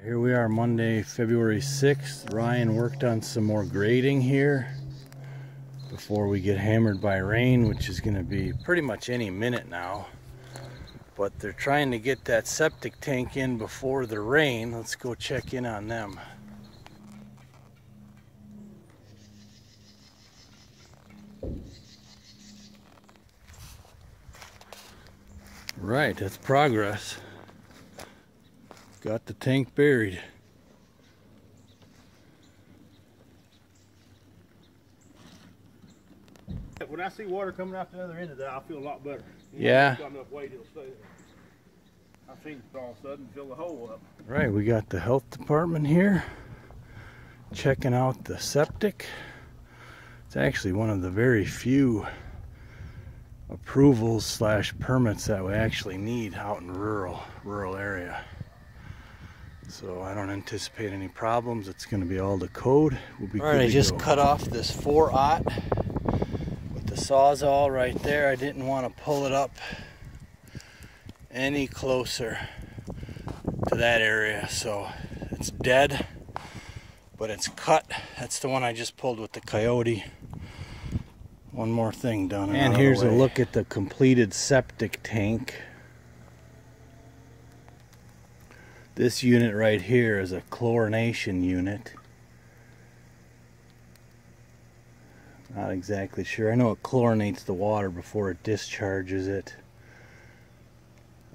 Here we are, Monday, February 6th. Ryan worked on some more grading here before we get hammered by rain, which is going to be pretty much any minute now. But they're trying to get that septic tank in before the rain. Let's go check in on them. Right, that's progress. Got the tank buried. When I see water coming out the other end of that, I feel a lot better. Yeah. Got enough weight, it'll stay there. I've seen it all of a sudden fill the hole up. Right, we got the health department here checking out the septic. It's actually one of the very few approvals slash permits that we actually need out in rural area. So I don't anticipate any problems. It's going to be all to code. We'll be all right, I just cut off this 4/0 with the Sawzall right there. I didn't want to pull it up any closer to that area, so it's dead, but it's cut. That's the one I just pulled with the Coyote. One more thing done. And here's a look at the completed septic tank. This unit right here is a chlorination unit. Not exactly sure. I know it chlorinates the water before it discharges it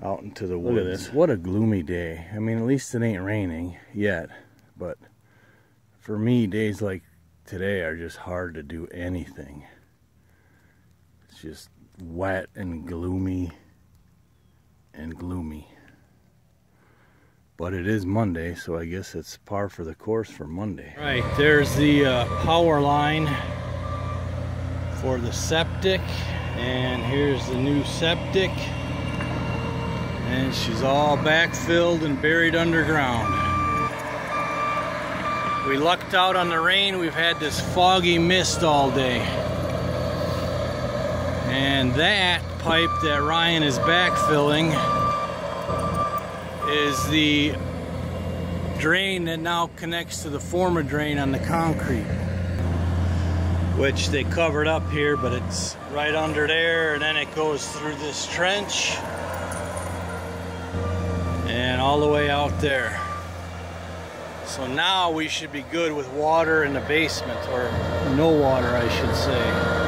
out into the woods. Look at this. What a gloomy day. I mean, at least it ain't raining yet. But for me, days like today are just hard to do anything. It's just wet and gloomy and gloomy. But it is Monday, so I guess it's par for the course for Monday. Right, there's the power line for the septic, and here's the new septic, and she's all backfilled and buried underground. We lucked out on the rain. We've had this foggy mist all day, and that pipe that Ryan is backfilling is the drain that now connects to the former drain on the concrete, which they covered up here, but it's right under there, and then it goes through this trench and all the way out there. So now we should be good with water in the basement, or no water I should say.